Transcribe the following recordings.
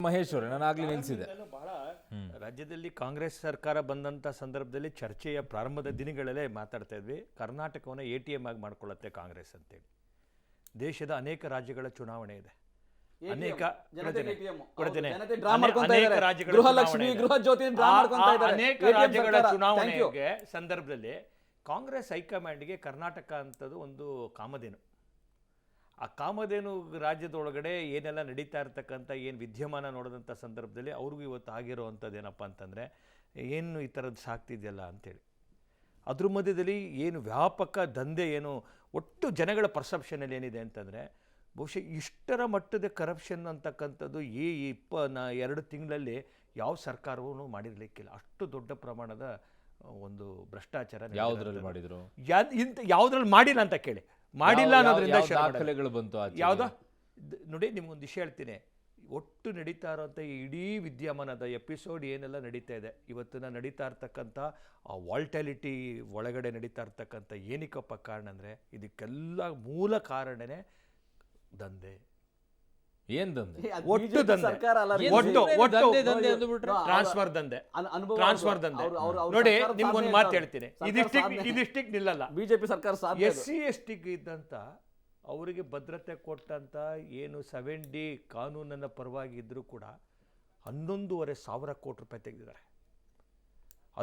ಮಹೇಶ್ವರ ನಾನು ಆಗ್ಲಿ ನಿಲ್ಸಿದೆ. ಬಹಳ ರಾಜ್ಯದಲ್ಲಿ ಕಾಂಗ್ರೆಸ್ ಸರ್ಕಾರ ಬಂದಂಥ ಸಂದರ್ಭದಲ್ಲಿ ಚರ್ಚೆಯ ಪ್ರಾರಂಭದ ದಿನಗಳಲ್ಲೇ ಮಾತಾಡ್ತಾ ಇದ್ವಿ, ಕರ್ನಾಟಕವನ್ನು ATM ಆಗಿ ಮಾಡ್ಕೊಳ್ಳುತ್ತೆ ಕಾಂಗ್ರೆಸ್ ಅಂತೇಳಿ. ದೇಶದ ಅನೇಕ ರಾಜ್ಯಗಳ ಚುನಾವಣೆ ಇದೆ, ಅನೇಕ ರಾಜ್ಯಗಳ ಚುನಾವಣೆಗೆ ಸಂದರ್ಭದಲ್ಲಿ ಕಾಂಗ್ರೆಸ್ ಹೈಕಮಾಂಡ್ಗೆ ಕರ್ನಾಟಕ ಅಂತದ್ದು ಒಂದು ಕಾಮಧೇನು. ಆ ಕಾಮಧೇನು ರಾಜ್ಯದೊಳಗಡೆ ಏನೆಲ್ಲ ನಡೀತಾ ಇರ್ತಕ್ಕಂಥ ಏನು ವಿದ್ಯಮಾನ ನೋಡಿದಂಥ ಸಂದರ್ಭದಲ್ಲಿ ಅವ್ರಿಗೂ ಇವತ್ತು ಆಗಿರೋವಂಥದ್ದು ಏನಪ್ಪ ಅಂತಂದರೆ ಏನು ಈ ಥರದ್ದು ಸಾಕ್ತಿದೆಯಲ್ಲ ಅಂಥೇಳಿ. ಅದ್ರ ಮಧ್ಯದಲ್ಲಿ ಏನು ವ್ಯಾಪಕ ದಂಧೆ, ಏನು ಒಟ್ಟು ಜನಗಳ ಪರ್ಸೆಪ್ಷನಲ್ಲಿ ಏನಿದೆ ಅಂತಂದರೆ ಬಹುಶಃ ಇಷ್ಟರ ಮಟ್ಟದ ಕರಪ್ಷನ್ ಅಂತಕ್ಕಂಥದ್ದು ಈ 2 ತಿಂಗಳಲ್ಲಿ ಯಾವ ಸರ್ಕಾರವೂ ಮಾಡಿರಲಿಕ್ಕಿಲ್ಲ. ಅಷ್ಟು ದೊಡ್ಡ ಪ್ರಮಾಣದ ಒಂದು ಭ್ರಷ್ಟಾಚಾರ ಯಾವುದ್ರಲ್ಲಿ ಮಾಡಿದ್ರು, ಯಾವುದ್ರಲ್ಲಿ ಮಾಡಿಲ್ಲ ಅಂತ ಕೇಳಿ, ಮಾಡಿಲ್ಲ ಅನ್ನೋದ್ರಿಂದ ದಾಖಲೆಗಳು ಬಂತು. ಯಾವುದೋ ನೋಡಿ, ನಿಮ್ಗೊಂದು ವಿಷಯ ಹೇಳ್ತೀನಿ. ಒಟ್ಟು ನಡೀತಾ ಇರೋಂಥ ಇಡೀ ವಿದ್ಯಮಾನದ ಎಪಿಸೋಡ್ ಏನೆಲ್ಲ ನಡೀತಾ ಇದೆ, ಇವತ್ತಿನ ನಡೀತಾ ಇರ್ತಕ್ಕಂಥ ಆ ವಾಲ್ಟಾಲಿಟಿ ಒಳಗಡೆ ನಡೀತಾ ಇರ್ತಕ್ಕಂಥ ಏನಕ್ಕಪ್ಪ ಕಾರಣ ಅಂದರೆ ಇದಕ್ಕೆಲ್ಲ ಮೂಲ ಕಾರಣನೇ ದಂಧೆ. ಏನ್ ದಂಧೆ? ಒಟ್ಟು ದಂಧೆ, ಟ್ರಾನ್ಸ್ಫರ್ ದಂಧೆ, ಟ್ರಾನ್ಸ್ಫರ್ ದಂಧೆ. ನೋಡಿ, ನಿಮ್ಗೊಂದು ಮಾತು ಹೇಳ್ತೀನಿ, ಇದಿಷ್ಟಿಗೆ ನಿಲ್ಲಲ್ಲ. ಬಿಜೆಪಿ ಸರ್ಕಾರ SC ST ಇದ್ದಂತ ಅವರಿಗೆ ಭದ್ರತೆ ಕೊಟ್ಟಂತ ಏನು 7D ಕಾನೂನನ್ನ ಪರವಾಗಿ ಇದ್ರೂ ಕೂಡ 11,500 ಕೋಟಿ ರೂಪಾಯಿ ತೆಗೆದಿದ್ದಾರೆ.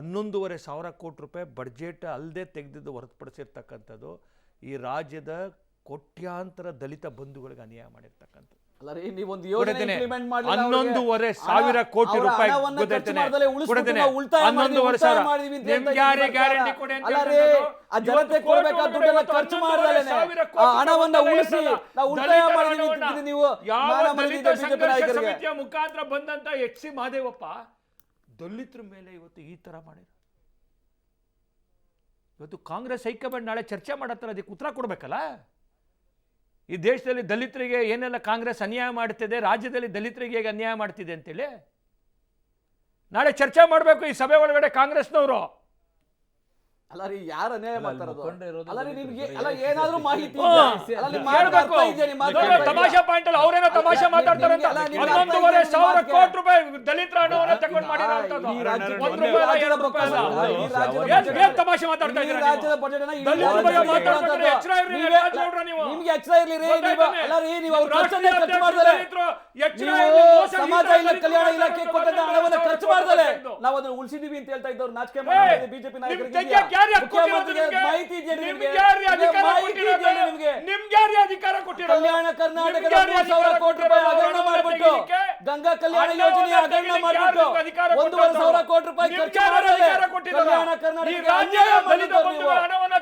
11,500 ಕೋಟಿ ರೂಪಾಯಿ ಬಡ್ಜೆಟ್ ಅಲ್ಲದೆ ತೆಗೆದಿದ್ದು ಹೊರತುಪಡಿಸಿರ್ತಕ್ಕಂಥದ್ದು ಈ ರಾಜ್ಯದ ಕೋಟ್ಯಾಂತರ ದಲಿತ ಬಂಧುಗಳಿಗೆ ಅನ್ಯಾಯ ಮಾಡಿರ್ತಕ್ಕಂಥದ್ದು. 11,500 ಕೋಟಿ ರೂಪಾಯಿ ಮುಖಾಂತರ ಬಂದಂತ HC ಮಹದೇವಪ್ಪ ದಲಿತರ ಮೇಲೆ ಇವತ್ತು ಈ ತರ ಮಾಡಿದ್ರು. ಇವತ್ತು ಕಾಂಗ್ರೆಸ್ ಹೈಕಮಾಂಡ್ ನಾಳೆ ಚರ್ಚೆ ಮಾಡತ್ತಾರೆ, ಅದಕ್ಕೆ ಉತ್ತರ ಕೊಡ್ಬೇಕಲ್ಲ. ಈ ದೇಶದಲ್ಲಿ ದಲಿತರಿಗೆ ಏನೆಲ್ಲ ಕಾಂಗ್ರೆಸ್ ಅನ್ಯಾಯ ಮಾಡ್ತಿದೆ, ರಾಜ್ಯದಲ್ಲಿ ದಲಿತರಿಗೆ ಹೇಗೆ ಅನ್ಯಾಯ ಮಾಡ್ತಿದೆ ಅಂತೇಳಿ ನಾಳೆ ಚರ್ಚೆ ಮಾಡಬೇಕು ಈ ಸಭೆ ಒಳಗಡೆ ಕಾಂಗ್ರೆಸ್ನವರು. ಅಲ್ಲ ರೀ, ಯಾರು ಅನ್ಯಾಯ ಮಾಡ್ತಾರದು? ಅಲ್ಲ ರೀ, ನಿಮ್ಗೆ ಅಲ್ಲ ಏನಾದ್ರೂ ಮಾಹಿತಿ ತಮಾಷೆ ಪಾಯಿಂಟ್ ಅಲ್ಲಿ ಅವರೇನೋ ತಮಾಷೆ ಮಾತಾಡ್ತಾರೆ. 11,500 ಕೋಟಿ ರೂಪಾಯಿ ದಲಿತರ ಹಣವನ್ನು ತಗೊಂಡು ಮಾಡಿರೋಂಥದ್ದು. ತಮಾಷೆ ಮಾತಾಡ್ತಾ ಇದ್ದೀರಾ? ರಾಜ್ಯದ ಬಜೆಟ್ ನಿಮ್ಗೆ ಎಚ್ಚರ ಇರ್ಲಿ ರೀ. ಅಲ್ಲ ರೀ, ನೀವು ಅವ್ರ ಖರ್ಚನ್ನೇ ಖರ್ಚು ಮಾಡ್ತಾರೆ. ಸಮಾಜ ಕಲ್ಯಾಣ ಇಲಾಖೆ ಕೊಟ್ಟಂತ ಹಣವನ್ನು ಖರ್ಚು ಮಾಡ್ತಾರೆ. ನಾವು ಅದನ್ನ ಉಳಿಸಿದೀವಿ ಅಂತ ಹೇಳ್ತಾ ಇದ್ದವ್ರು ನಾಚಿಕೆ ಮಾಡ್ತಾರೆ ಬಿಜೆಪಿ ನಾಯಕರಿಗೆ. ಕಲ್ಯಾಣ ಕರ್ನಾಟಕದ 3,000 ಕೋಟಿ ರೂಪಾಯಿ ಹಗರಣ ಮಾಡಿಬಿಟ್ಟು ಗಂಗಾ ಕಲ್ಯಾಣ ಯೋಜನೆ ಹಗರಣ ಮಾಡಿಬಿಟ್ಟು 1,500 ಕೋಟಿ ರೂಪಾಯಿ ಖರ್ಚು ಮಾಡಿದ್ದಾರೆ. ಕಲ್ಯಾಣ ಕರ್ನಾಟಕ ಅನ್ಯಾಯ ಮಾಡಿದವರು ನೀವು.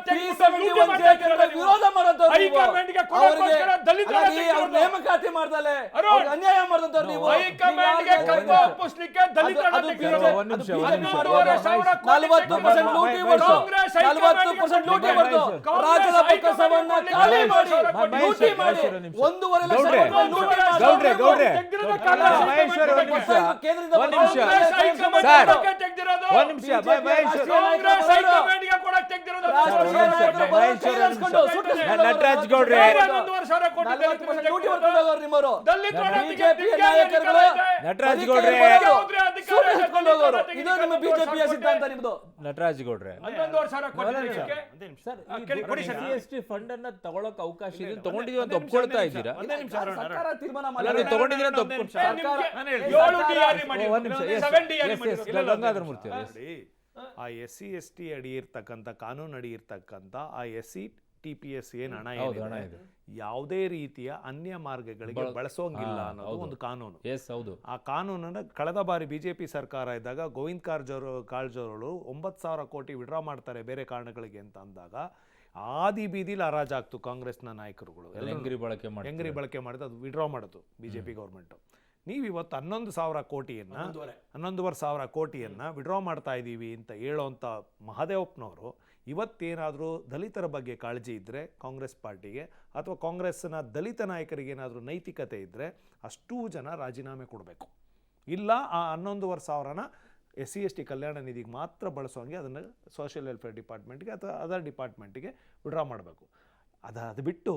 371 ವಿರೋಧ ಮಾಡೋದವ್ರು ನೀವು. ಅವರಿಗೆ ಅವ್ರ ನೇಮಕಾತಿ ಮಾಡ್ದಲೆ ಅನ್ಯಾಯ ಮಾಡಿದವ್ರು ನೀವು. 40% ಲೂಟಿ ಹೊಡೆದು 40% ಲೂಟಿ ಹೊಡೆದು ರಾಜ್ಯದ ಬೊಕ್ಕಸವನ್ನ ಖಾಲಿ ಮಾಡಿ ಲೂಟಿ ಮಾಡಿ 1.5 ಲಕ್ಷ ರೂಪಾಯಿ ಲೂಟಿ ನಟರಾಜ್ ಗೌಡ್ರೆ, ನಟರಾಜ್ ಗೌಡ್ರೆ, ಇದು ನಿಮ್ಮ ಬಿಜೆಪಿಯ ಸಿದ್ಧಾಂತ ನಿಮ್ದು. ನಟರಾಜ್ ಗೌಡ್ರೆ, SC ಫಂಡ್ ಅನ್ನ ತಗೊಳಕ್ ಅವಕಾಶ ಇದೆ, ತಗೊಂಡಿದೀವಿ ಅಂತ ಒಪ್ಕೊಳ್ತಾ ಇದ್ದೀರಾ? ಸರ್ಕಾರ ತೀರ್ಮಾನ ತಗೊಂಡಿದ್ದೀರಾ ಅಂತ ಗಂಗಾಧರ ಮೂರ್ತಿ ಆ SC ST ಅಡಿ ಇರ್ತಕ್ಕಂಥ ಕಾನೂನು ಅಡಿ ಇರ್ತಕ್ಕಂಥ ಆ SC TPS ಏನ್ ಹಣ ಇದೆ ಯಾವುದೇ ರೀತಿಯ ಅನ್ಯ ಮಾರ್ಗಗಳಿಗೆ ಬಳಸೋಂಗಿಲ್ಲ ಅನ್ನೋದು ಒಂದು ಕಾನೂನು. ಆ ಕಾನೂನನ್ನ ಕಳೆದ ಬಾರಿ ಬಿಜೆಪಿ ಸರ್ಕಾರ ಇದ್ದಾಗ ಗೋವಿಂದ್ ಕಾರಜೋಳರು 9,000 ಕೋಟಿ ವಿಡ್ರಾ ಮಾಡ್ತಾರೆ ಬೇರೆ ಕಾರಣಗಳಿಗೆ ಅಂತ ಅಂದಾಗ ಆದಿ ಬೀದಿಲಿ ಹರಾಜಾಗ್ತು ಕಾಂಗ್ರೆಸ್ನ ನಾಯಕರುಗಳು. ಹೆಂಗ್ರಿ ಬಳಕೆ ಮಾಡಿದ್ದು ಅದು ವಿಡ್ರಾ ಮಾಡೋದು ಬಿಜೆಪಿ ಗೌರ್ಮೆಂಟ್. ನೀವು ಇವತ್ತು 11,500 ಕೋಟಿಯನ್ನ ವಿಡ್ರಾ ಮಾಡ್ತಾ ಇದ್ದೀವಿ ಅಂತ ಹೇಳೋಂಥ ಮಹದೇವಪ್ಪನವರು ಇವತ್ತೇನಾದರೂ ದಲಿತರ ಬಗ್ಗೆ ಕಾಳಜಿ ಇದ್ದರೆ ಕಾಂಗ್ರೆಸ್ ಪಾರ್ಟಿಗೆ ಅಥವಾ ಕಾಂಗ್ರೆಸ್ನ ದಲಿತ ನಾಯಕರಿಗೆ ಏನಾದರೂ ನೈತಿಕತೆ ಇದ್ದರೆ ಅಷ್ಟೂ ಜನ ರಾಜೀನಾಮೆ ಕೊಡಬೇಕು. ಇಲ್ಲ ಆ 11,500 SC ST ಕಲ್ಯಾಣ ನಿಧಿಗೆ ಮಾತ್ರ ಬಳಸೋಂಗೆ ಅದನ್ನು ಸೋಷಿಯಲ್ ವೆಲ್ಫೇರ್ ಡಿಪಾರ್ಟ್ಮೆಂಟ್ಗೆ ಅಥವಾ ಅದರ್ ಡಿಪಾರ್ಟ್ಮೆಂಟಿಗೆ ವಿಡ್ರಾ ಮಾಡಬೇಕು. ಅದು ಬಿಟ್ಟು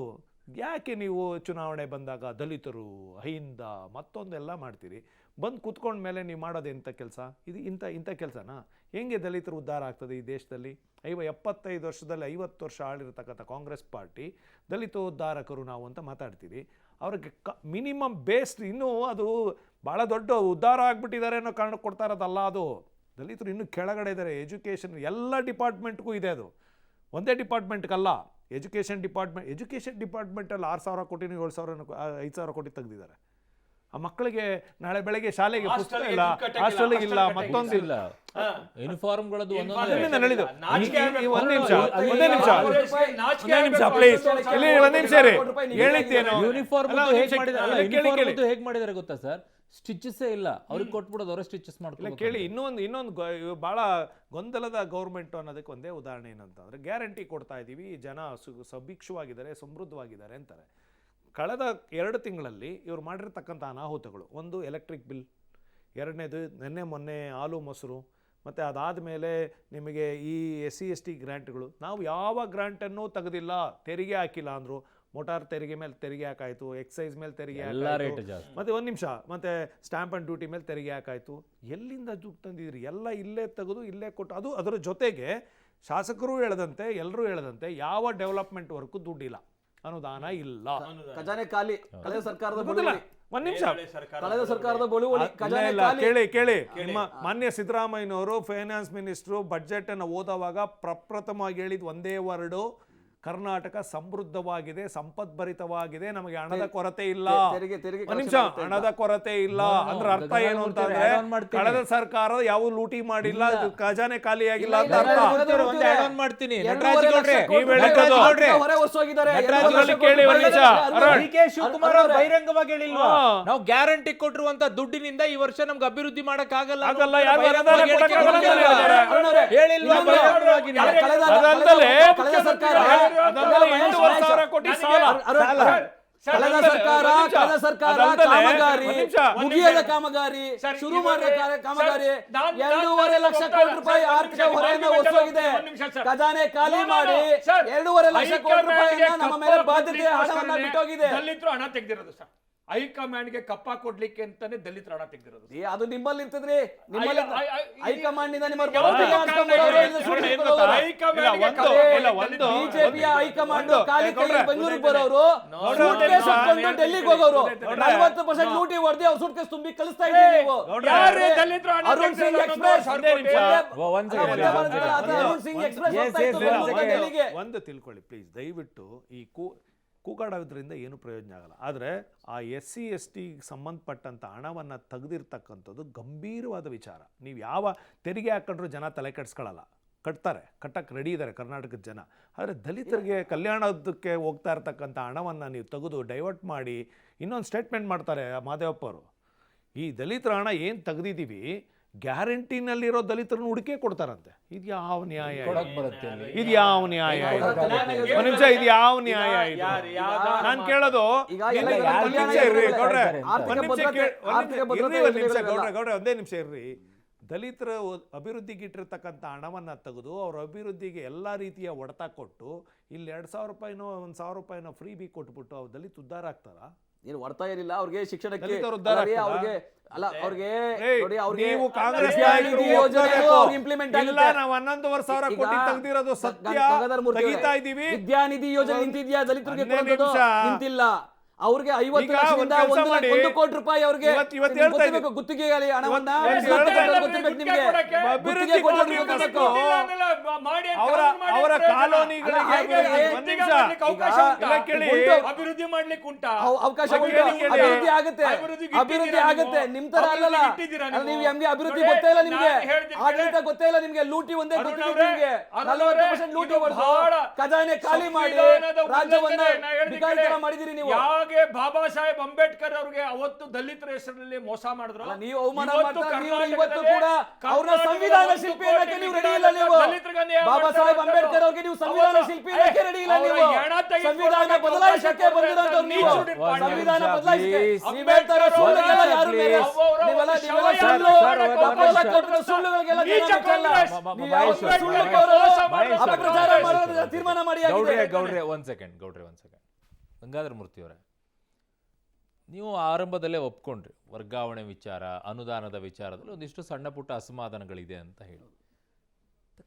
ಯಾಕೆ ನೀವು ಚುನಾವಣೆ ಬಂದಾಗ ದಲಿತರು ಅಹಿಂದ ಮತ್ತೊಂದೆಲ್ಲ ಮಾಡ್ತೀರಿ? ಬಂದು ಕೂತ್ಕೊಂಡ ಮೇಲೆ ನೀವು ಮಾಡೋದು ಎಂಥ ಕೆಲಸ? ಇದು ಇಂಥ ಕೆಲಸನಾ? ಹೆಂಗೆ ದಲಿತರು ಉದ್ಧಾರ ಆಗ್ತದೆ ಈ ದೇಶದಲ್ಲಿ? 75 ವರ್ಷದಲ್ಲಿ 50 ವರ್ಷ ಆಳಿರತಕ್ಕಂಥ ಕಾಂಗ್ರೆಸ್ ಪಾರ್ಟಿ ದಲಿತೋದ್ಧಾರಕರು ನಾವು ಅಂತ ಮಾತಾಡ್ತೀವಿ. ಅವ್ರಿಗೆ ಮಿನಿಮಮ್ ಬೇಸ್ ಇನ್ನೂ ಅದು ಭಾಳ ದೊಡ್ಡ ಉದ್ಧಾರ ಆಗಿಬಿಟ್ಟಿದ್ದಾರೆ ಅನ್ನೋ ಕಾರಣ ಕೊಡ್ತಾ ಇರೋದಲ್ಲ. ಅದು ದಲಿತರು ಇನ್ನೂ ಕೆಳಗಡೆ ಇದ್ದಾರೆ. ಎಜುಕೇಷನ್ ಎಲ್ಲ ಡಿಪಾರ್ಟ್ಮೆಂಟ್ಗೂ ಇದೆ. ಅದು ಒಂದೇ ಡಿಪಾರ್ಟ್ಮೆಂಟ್ಗಲ್ಲ. ಎಜುಕೇಷನ್ ಡಿಪಾರ್ಟ್ಮೆಂಟಲ್ಲಿ 6,000 ಕೋಟಿನೂ 7,000 5,000 ಕೋಟಿ ತೆಗೆದಿದ್ದಾರೆ. ಆ ಮಕ್ಕಳಿಗೆ ನಾಳೆ ಬೆಳಗ್ಗೆ ಶಾಲೆಗೆ ಪುಸ್ತಕ ಇಲ್ಲ, ಹಾಸ್ಟೆಲ್ಗೆ ಇಲ್ಲ, ಮತ್ತೊಂದಿಲ್ಲ. ಯೂನಿಫಾರ್ಮ್ಗಳದ್ದು ಒಂದೇ ನಿಮಿಷ ಹೇಳಿದ್ದೇನು? ಹೇಗೆ ಮಾಡಿದಾರೆ ಗೊತ್ತಾ ಸರ್? ಸ್ಟಿಚಸ್ಸೇ ಇಲ್ಲ, ಅವ್ರಿಗೆ ಕೊಟ್ಬಿಡೋದು, ಅವರೇ ಸ್ಟಿಚಸ್ ಮಾಡ್ಕೊಂಡು. ಕೇಳಿ, ಇನ್ನೊಂದು ಭಾಳ ಗೊಂದಲದ ಗೌರ್ಮೆಂಟ್ ಅನ್ನೋದಕ್ಕೆ ಒಂದೇ ಉದಾಹರಣೆ ಏನಂತಂದ್ರೆ, ಗ್ಯಾರಂಟಿ ಕೊಡ್ತಾ ಇದ್ದೀವಿ, ಜನ ಸುಭಿಕ್ಷವಾಗಿದ್ದಾರೆ, ಸಮೃದ್ಧವಾಗಿದ್ದಾರೆ ಅಂತಾರೆ. ಕಳೆದ 2 ತಿಂಗಳಲ್ಲಿ ಇವ್ರು ಮಾಡಿರ್ತಕ್ಕಂಥ ಅನಾಹುತಗಳು, ಒಂದು ಎಲೆಕ್ಟ್ರಿಕ್ ಬಿಲ್, ಎರಡನೇದು ಮೊನ್ನೆ ಹಾಲು ಮೊಸರು, ಮತ್ತು ಅದಾದಮೇಲೆ ನಿಮಗೆ ಈ SC/ST ಗ್ರ್ಯಾಂಟ್ಗಳು. ನಾವು ಯಾವ ಗ್ರ್ಯಾಂಟನ್ನು ತೆಗೆದಿಲ್ಲ, ತೆರಿಗೆ ಹಾಕಿಲ್ಲ ಅಂದರು. ಮೋಟಾರ್ ತೆರಿಗೆ ಮೇಲೆ ತೆರಿಗೆ ಹಾಕಾಯಿತು, ಎಕ್ಸೈಸ್ ಮೇಲೆ ತೆರಿಗೆ ಹಾಕಾಯಿತು, ಮತ್ತು ಒಂದು ನಿಮಿಷ, ಮತ್ತು ಸ್ಟ್ಯಾಂಪ್ ಆ್ಯಂಡ್ ಡ್ಯೂಟಿ ಮೇಲೆ ತೆರಿಗೆ ಹಾಕಾಯಿತು. ಎಲ್ಲಿಂದ ದುಡ್ಡು ತಂದಿದ್ರಿ? ಎಲ್ಲ ಇಲ್ಲೇ ತೆಗೆದು ಇಲ್ಲೇ ಕೊಟ್ಟು. ಅದು ಅದರ ಜೊತೆಗೆ ಶಾಸಕರು ಹೇಳದಂತೆ, ಎಲ್ಲರೂ ಹೇಳದಂತೆ ಯಾವ ಡೆವಲಪ್ಮೆಂಟ್ ವರ್ಕು ದುಡ್ಡಿಲ್ಲ, ಅನುದಾನ ಇಲ್ಲ, ಖಜಾನೆ ಖಾಲಿ. ಕಳೆದ ಸರ್ಕಾರದ ಒಂದ್ ನಿಮಿಷ, ಕಳೆದ ಸರ್ಕಾರದ ಕೇಳಿ. ನಿಮ್ಮ ಮಾನ್ಯ ಸಿದ್ದರಾಮಯ್ಯನವರು ಫೈನಾನ್ಸ್ ಮಿನಿಸ್ಟ್ರು ಬಜೆಟ್ ಅನ್ನು ಓದುವಾಗ ಪ್ರಪ್ರಥಮವಾಗಿ ಹೇಳಿದ ಒಂದೇ ವರ್ಡು, ಕರ್ನಾಟಕ ಸಮೃದ್ಧವಾಗಿದೆ, ಸಂಪದ್ಭರಿತವಾಗಿದೆ, ನಮಗೆ ಹಣದ ಕೊರತೆ ಇಲ್ಲ. ಒಂದ್ ನಿಮಿಷ, ಹಣದ ಕೊರತೆ ಇಲ್ಲ ಅಂದ್ರೆ ಅರ್ಥ ಏನು ಅಂತಂದ್ರೆ, ಕಳೆದ ಸರ್ಕಾರ ಯಾವ ಲೂಟಿ ಮಾಡಿಲ್ಲ, ಖಜಾನೆ ಖಾಲಿಯಾಗಿಲ್ಲ ಅಂತ ಅರ್ಥ. ಶಿವಕುಮಾರ್ ಅವರು ಬಹಿರಂಗವಾಗಿ ಹೇಳಿಲ್ವಾ, ನಾವು ಗ್ಯಾರಂಟಿ ಕೊಟ್ಟಿರುವಂತ ದುಡ್ಡಿನಿಂದ ಈ ವರ್ಷ ನಮ್ಗೆ ಅಭಿವೃದ್ಧಿ ಮಾಡಕ್ ಆಗಲ್ಲ? ಕಳೆದ ಸರ್ಕಾರ ಕಾಮಗಾರಿ, ಮುಗಿಯದ ಕಾಮಗಾರಿ, ಶುರು ಮಾಡಿದ ಕಾಮಗಾರಿ 2.5 ಲಕ್ಷ ಕೋಟಿ ರೂಪಾಯಿ ಆರ್ಥಿಕ ಹೊರೆಯನ್ನು ಹೊರಿಸೋಗಿದೆ. ಖಜಾನೆ ಖಾಲಿ ಮಾಡಿ 2.5 ಲಕ್ಷ ಕೋಟಿ ರೂಪಾಯಿಯನ್ನ ನಮ್ಮ ಮೇಲೆ ಬಾಧ್ಯತೆ ಹಣವನ್ನ ಬಿಟ್ಟೋಗಿದೆ. ದಲಿತರು ಹಣ ತೆಗೆದಿರೋದು ಸರ್, ಹೈಕಮಾಂಡ್ಗೆ ಕಪ್ಪ ಕೊಡ್ಲಿಕ್ಕೆ ಅಂತಾನೆ ದಲಿತರ ಹಣ ತೆಗೆದಿರೋದು. ಅದು ನಿಮ್ಮಲ್ಲಿ ಇರ್ತದ್ರಿ, ನಿಮ್ಮಲ್ಲಿ ಹೈಕಮಾಂಡ್ ನಿಂದ ನಿಮ್ಮ ಬಿಜೆಪಿಯ ಹೈಕಮಾಂಡ್ ಖಾಲಿ ಕೈಯಲ್ಲಿ ಬೆಂಗಳೂರಿಗೆ ಬರೋರು ಡೆಲ್ಲಿಗೆ ಹೋಗೋರು 40% ಲೂಟಿ ಹೊಡೆದಿ ಅವ್ರ ಸೂಟ್ಕೇಸ್ ತುಂಬಿ ಕಳಿಸ್ತಾ ಇದ್ದೀವಿ ನೀವು. ಅರುಣ್ ಸಿಂಗ್ ಎಕ್ಸ್ಪ್ರೆಸ್ ಡೆಲ್ಲಿಗೆ ಒಂದು ತಿಳ್ಕೊಳ್ಳಿ ಪ್ಲೀಸ್ ದಯವಿಟ್ಟು. ಈ ಕೂಗಾಡೋದ್ರಿಂದ ಏನು ಪ್ರಯೋಜನ ಆಗಲ್ಲ. ಆದರೆ ಆ SC/ST ಸಂಬಂಧಪಟ್ಟಂಥ ಹಣವನ್ನು ತೆಗೆದಿರ್ತಕ್ಕಂಥದ್ದು ಗಂಭೀರವಾದ ವಿಚಾರ. ನೀವು ಯಾವ ತೆರಿಗೆ ಹಾಕೊಂಡ್ರೂ ಜನ ತಲೆ ಕೆಡಿಸ್ಕೊಳ್ಳಲ್ಲ, ಕಟ್ಟಕ್ಕೆ ರೆಡಿ ಇದ್ದಾರೆ ಕರ್ನಾಟಕದ ಜನ. ಆದರೆ ದಲಿತರಿಗೆ ಕಲ್ಯಾಣದಕ್ಕೆ ಹೋಗ್ತಾ ಇರ್ತಕ್ಕಂಥ ಹಣವನ್ನು ನೀವು ತೆಗೆದು ಡೈವರ್ಟ್ ಮಾಡಿ ಇನ್ನೊಂದು ಸ್ಟೇಟ್ಮೆಂಟ್ ಮಾಡ್ತಾರೆ ಮಾದೇವಪ್ಪ ಅವರು. ಈ ದಲಿತರ ಹಣ ಏನು ತೆಗೆದಿದ್ದೀವಿ, ಗ್ಯಾರಂಟಿನಲ್ಲಿರೋ ದಲಿತರನ್ನು ಹುಡುಕೇ ಕೊಡ್ತಾರಂತೆ. ಇದು ಯಾವ ನ್ಯಾಯ? ಇದು ಯಾವ ನ್ಯಾಯ? ಒಂದು ನಿಮಿಷ, ಇದು ಯಾವ ನ್ಯಾಯ? ನಾನು ಕೇಳೋದು ಗೌಡ್ರೆ ಒಂದೇ ನಿಮಿಷ ಇರ್ರಿ. ದಲಿತರ ಅಭಿವೃದ್ಧಿಗೆ ಇಟ್ಟಿರ್ತಕ್ಕಂಥ ಹಣವನ್ನು ತೆಗೆದು ಅವ್ರ ಅಭಿವೃದ್ಧಿಗೆ ಎಲ್ಲ ರೀತಿಯ ಹೊಡೆತ ಕೊಟ್ಟು ಇಲ್ಲಿ 2,000 ರೂಪಾಯಿನೋ 1,000 ರೂಪಾಯಿನೋ ಫ್ರೀ ಬಿ ಕೊಟ್ಬಿಟ್ಟು ಅವ್ರು ದಲಿತ ಉದ್ಧಾರ ಆಗ್ತಾರ? ಏನು ವರ್ತಾ ಏನಿಲ್ಲ ಅವ್ರಿಗೆ ಶಿಕ್ಷಣಕ್ಕೆ, ಅವ್ರಿಗೆ ಅಲ್ಲ ಅವ್ರಿಗೆ ನೀವು ಕಾಂಗ್ರೆಸ್ ಇಂಪ್ಲಿಮೆಂಟ್ ಆಗಿಲ್ಲ. ನಾವು 11,500 ಕೋಟಿ ತೆಗೆದಿರೋದು ಸತ್ಯ, ತೆಗಿತಾ ಇದೀವಿ. ವಿದ್ಯಾನಿಧಿ ಯೋಜನೆ ನಿಂತಿದ್ಯಾ ದಲಿತರಿಗೆ? ನಿಂತಿಲ್ಲ. ಅವ್ರಿಗೆ 50 ಲಕ್ಷದಿಂದ 1 ಕೋಟಿ ರೂಪಾಯಿ ಅವ್ರಿಗೆ ಗುತ್ತಿಗೆ ಹಣವನ್ನ ಅವರ ಕಾಲೋನಿಗಳಿಗೆ ಅಭಿವೃದ್ಧಿ ಮಾಡ್ಲಿಕ್ಕೆ ಉಂಟಾ ಅವಕಾಶ? ಅಭಿವೃದ್ಧಿ ಆಗುತ್ತೆ. ನಿಮ್ ತರ ಅಲ್ಲಲ್ಲ, ನೀವು ಹೆಂಗೆ ಅಭಿವೃದ್ಧಿ ಗೊತ್ತೇ ಇಲ್ಲ ನಿಮ್ಗೆ, ಆಡಳಿತ ಗೊತ್ತೇ ಇಲ್ಲ ನಿಮ್ಗೆ, ಲೂಟಿ ಒಂದೇ ಗೊತ್ತಿದೆ ನಿಮ್ಗೆ. 40% ಲೂಟಿ ಹೊಡೆದು ಖಜಾನೆ ಖಾಲಿ ಮಾಡಿ ರಾಜ್ಯವನ್ನ ಬಿಕಾರಿತರ ಮಾಡಿದಿರಿ ನೀವು. ಬಾಬಾ ಸಾಹೇಬ್ ಅಂಬೇಡ್ಕರ್ ಅವ್ರಿಗೆ ಅವತ್ತು ದಲಿತರ ಹೆಸರಿನಲ್ಲಿ ಮೋಸ ಮಾಡಿದ್ರು. ನೀವು ಅವಮಾನ ಮಾಡ್ತಾರೆ. ನೀವು ಇವತ್ತು ಕೂಡ ಅವರ ಸಂವಿಧಾನ ಶಿಲ್ಪಿ ಅನ್ನಕ್ಕೆ ನೀವು ರೆಡಿ ಇಲ್ಲ. ನೀವು ಬಾಬಾ ಸಾಹೇಬ್ ಅಂಬೇಡ್ಕರ್ ಅವ್ರಿಗೆ ನೀವು ಸಂವಿಧಾನ ಶಿಲ್ಪಿ ಅನ್ನಕ್ಕೆ ರೆಡಿ ಇಲ್ಲ. ನೀವು ಸಂವಿಧಾನ ಬದಲಾಯಿಸಕ್ಕೆ ಬಂದಿರೋದು. ನೀವು ಸಂವಿಧಾನ ಬದಲಾಯಿಸಕ್ಕೆ ನೀವು ಹೇಳ್ತಾರೆ ಸುಳ್ಳುಗಳ ಯಾರು ಮೇಲೆ ನೀವೆಲ್ಲ ಸುಳ್ಳುಗಳಿಗೆಲ್ಲ ಅಪಪ್ರಚಾರ ಮಾಡೋದ್ರ ತೀರ್ಮಾನ ಮಾಡಿ. ಗೌಡ್ರೆ ಒಂದ್ ಸೆಕೆಂಡ್ ಗಂಗಾಧರ ಮೂರ್ತಿ ಅವರೇ, ನೀವು ಆರಂಭದಲ್ಲೇ ಒಪ್ಕೊಂಡ್ರಿ ವರ್ಗಾವಣೆ ವಿಚಾರ, ಅನುದಾನದ ವಿಚಾರದಲ್ಲಿ ಒಂದಿಷ್ಟು ಸಣ್ಣ ಪುಟ್ಟ ಅಸಮಾಧಾನಗಳಿದೆ ಅಂತ ಹೇಳಿ.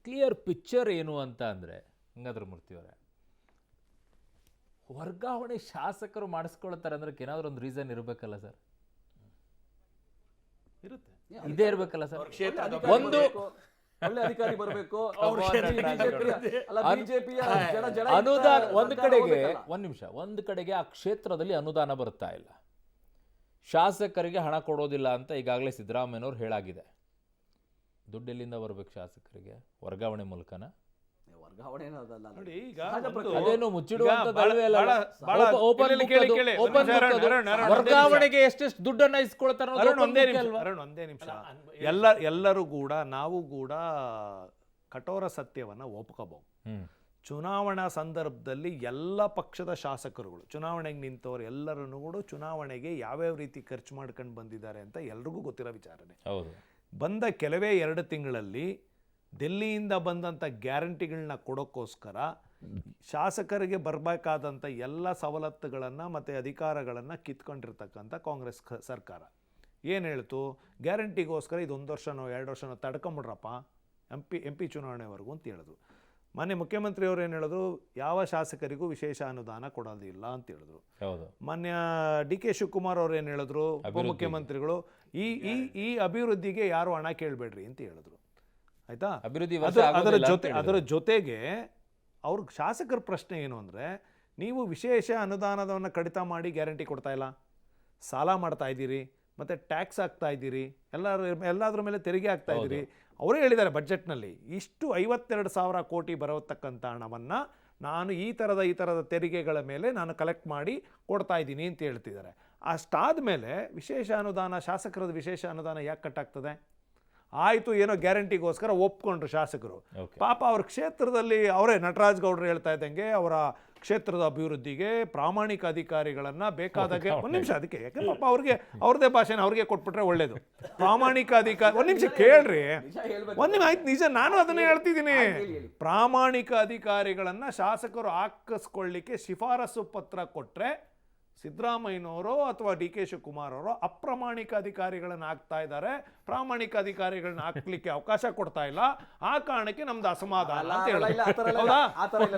ಕ್ಲಿಯರ್ ಪಿಕ್ಚರ್ ಏನು ಅಂತ ಅಂದರೆ ಗಂಗಾಧರ ಮೂರ್ತಿಯವರೇ, ವರ್ಗಾವಣೆ ಶಾಸಕರು ಮಾಡಿಸ್ಕೊಳ್ತಾರೆ ಅಂದ್ರೆ ಏನಾದರೂ ಒಂದು ರೀಸನ್ ಇರಬೇಕಲ್ಲ ಸರ್? ಇರುತ್ತೆ. ಇದೇ ಇರಬೇಕಲ್ಲ ಸರ್? ಒಂದು ಒಳ್ಳೆ ಅಧಿಕಾರಿ ಬರಬೇಕು. ಬಿಜೆಪಿಯ ಅನುದಾನ ಒಂದು ಕಡೆಗೆ, ಒಂದ್ ನಿಮಿಷ, ಒಂದು ಕಡೆಗೆ ಆ ಕ್ಷೇತ್ರದಲ್ಲಿ ಅನುದಾನ ಬರ್ತಾ ಇಲ್ಲ, ಶಾಸಕರಿಗೆ ಹಣ ಕೊಡೋದಿಲ್ಲ ಅಂತ ಈಗಾಗಲೇ ಸಿದ್ದರಾಮಯ್ಯನವ್ರು ಹೇಳಾಗಿದೆ. ದುಡ್ಡು ಎಲ್ಲಿಂದ ಬರ್ಬೇಕು ಶಾಸಕರಿಗೆ? ವರ್ಗಾವಣೆ ಮೂಲಕನ? ವರ್ಗಾವಣೆ ನೋಡಿ, ಈಗ ಅದೇನು ಮುಚ್ಚಿಡುವಂತದ್ದಲ್ವೇ ಅಲ್ಲ. ಬಹಳ- ಬಹಳ- ಓಪನ್ ಇಲ್ಲಿ ಕೇಳಿ, ಕೇಳಿ. ವರ್ಗಾವಣೆಗೆ ಎಷ್ಟೆಷ್ಟು ದುಡ್ಡನ್ನ ಇಸ್ಕೊಳ್ತಾರೆ ಅರುಣ್, ಒಂದೇ ನಿಮಿಷ. ಎಲ್ಲರೂ ಕೂಡ, ನಾವು ಕೂಡ ಕಠೋರ ಸತ್ಯವನ್ನ ಒಪ್ಕೋಬಹುದು. ಚುನಾವಣಾ ಸಂದರ್ಭದಲ್ಲಿ ಎಲ್ಲ ಪಕ್ಷದ ಶಾಸಕರುಗಳು, ಚುನಾವಣೆಗೆ ನಿಂತವರು ಎಲ್ಲರನ್ನು ಕೂಡ ಚುನಾವಣೆಗೆ ಯಾವ್ಯಾವ ರೀತಿ ಖರ್ಚು ಮಾಡ್ಕೊಂಡು ಬಂದಿದ್ದಾರೆ ಅಂತ ಎಲ್ರಿಗೂ ಗೊತ್ತಿರೋ ವಿಚಾರನೆ. ಹೌದು. ಬಂದ ಕೆಲವೇ 2 ತಿಂಗಳಲ್ಲಿ ಡೆಲ್ಲಿಯಿಂದ ಬಂದಂಥ ಗ್ಯಾರಂಟಿಗಳನ್ನ ಕೊಡೋಕ್ಕೋಸ್ಕರ ಶಾಸಕರಿಗೆ ಬರಬೇಕಾದಂಥ ಎಲ್ಲ ಸವಲತ್ತುಗಳನ್ನು ಮತ್ತು ಅಧಿಕಾರಗಳನ್ನು ಕಿತ್ಕೊಂಡಿರ್ತಕ್ಕಂಥ ಕಾಂಗ್ರೆಸ್ ಸರ್ಕಾರ ಏನು ಹೇಳ್ತು? ಗ್ಯಾರಂಟಿಗೋಸ್ಕರ ಇದು 1 ವರ್ಷನೋ 2 ವರ್ಷನೋ ತಡ್ಕೊಂಬಿಡ್ರಪ್ಪ ಎಂ ಪಿ ಚುನಾವಣೆವರೆಗೂ ಅಂತ ಹೇಳಿದ್ರು. ಮೊನ್ನೆ ಮುಖ್ಯಮಂತ್ರಿಯವರು ಏನು ಹೇಳಿದ್ರು? ಯಾವ ಶಾಸಕರಿಗೂ ವಿಶೇಷ ಅನುದಾನ ಕೊಡೋದಿಲ್ಲ ಅಂತ ಹೇಳಿದ್ರು. ಮಾನ್ಯ DK ಶಿವಕುಮಾರ್ ಅವ್ರು ಏನು ಹೇಳಿದ್ರು? ಉಪಮುಖ್ಯಮಂತ್ರಿಗಳು ಈ ಅಭಿವೃದ್ಧಿಗೆ ಯಾರು ಹಣ ಕೇಳಬೇಡ್ರಿ ಅಂತ ಹೇಳಿದ್ರು. ಆಯ್ತಾ? ಅದರ ಜೊತೆಗೆ ಅವ್ರ ಶಾಸಕರ ಪ್ರಶ್ನೆ ಏನು ಅಂದರೆ, ನೀವು ವಿಶೇಷ ಅನುದಾನವನ್ನು ಕಡಿತ ಮಾಡಿ ಗ್ಯಾರಂಟಿ ಕೊಡ್ತಾ ಇಲ್ಲ, ಸಾಲ ಮಾಡ್ತಾ ಇದ್ದೀರಿ, ಮತ್ತು ಟ್ಯಾಕ್ಸ್ ಹಾಕ್ತಾ ಇದ್ದೀರಿ, ಎಲ್ಲದ್ರ ಮೇಲೆ ತೆರಿಗೆ ಹಾಕ್ತಾ ಇದ್ದೀರಿ. ಅವರೇ ಹೇಳಿದ್ದಾರೆ ಬಜೆಟ್ನಲ್ಲಿ ಇಷ್ಟು 52,000 ಕೋಟಿ ಬರತಕ್ಕಂಥ ಹಣವನ್ನು ನಾನು ಈ ಥರದ ತೆರಿಗೆಗಳ ಮೇಲೆ ನಾನು ಕಲೆಕ್ಟ್ ಮಾಡಿ ಕೊಡ್ತಾ ಇದ್ದೀನಿ ಅಂತ ಹೇಳ್ತಿದ್ದಾರೆ. ಅಷ್ಟಾದ ಮೇಲೆ ವಿಶೇಷ ಅನುದಾನ, ಶಾಸಕರದ ವಿಶೇಷ ಅನುದಾನ ಯಾಕೆ ಕಟ್ಟಾಗ್ತದೆ? ಆಯಿತು, ಏನೋ ಗ್ಯಾರಂಟಿಗೋಸ್ಕರ ಒಪ್ಕೊಂಡ್ರು ಶಾಸಕರು. ಪಾಪ ಅವ್ರ ಕ್ಷೇತ್ರದಲ್ಲಿ ಅವರೇ ನಟರಾಜ್ ಗೌಡರು ಹೇಳ್ತಾ ಇದ್ದಂಗೆ ಅವರ ಕ್ಷೇತ್ರದ ಅಭಿವೃದ್ಧಿಗೆ ಪ್ರಾಮಾಣಿಕ ಅಧಿಕಾರಿಗಳನ್ನು ಬೇಕಾದಾಗೆ, ಒಂದು ನಿಮಿಷ, ಅದಕ್ಕೆ ಯಾಕೆ ಪಾಪ ಅವ್ರದೇ ಭಾಷೆನ ಅವ್ರಿಗೆ ಕೊಟ್ಬಿಟ್ರೆ ಒಳ್ಳೇದು. ಪ್ರಾಮಾಣಿಕ ಅಧಿಕಾರಿ, ಒಂದು ನಿಮಿಷ ಕೇಳ್ರಿ, ಒಂದು ನಿಮಿಷ ಆಯ್ತು, ನಿಜ, ನಾನು ಅದನ್ನೇ ಹೇಳ್ತಿದ್ದೀನಿ. ಪ್ರಾಮಾಣಿಕ ಅಧಿಕಾರಿಗಳನ್ನು ಶಾಸಕರು ಹಾಕಿಸ್ಕೊಳ್ಳಿಕ್ಕೆ ಶಿಫಾರಸು ಪತ್ರ ಕೊಟ್ಟರೆ ಸಿದ್ದರಾಮಯ್ಯನವರು ಅಥವಾ DK ಶಿವಕುಮಾರ್ ಅವರು ಅಪ್ರಾಮಾಣಿಕ ಅಧಿಕಾರಿಗಳನ್ನ ಹಾಕ್ತಾ ಇದ್ದಾರೆ, ಪ್ರಾಮಾಣಿಕ ಅಧಿಕಾರಿಗಳನ್ನ ಹಾಕ್ಲಿಕ್ಕೆ ಅವಕಾಶ ಕೊಡ್ತಾ ಇಲ್ಲ. ಆ ಕಾರಣಕ್ಕೆ ನಮ್ದು ಅಸಮಾಧಾನ ಅಂತ ಹೇಳಿದ್ರು.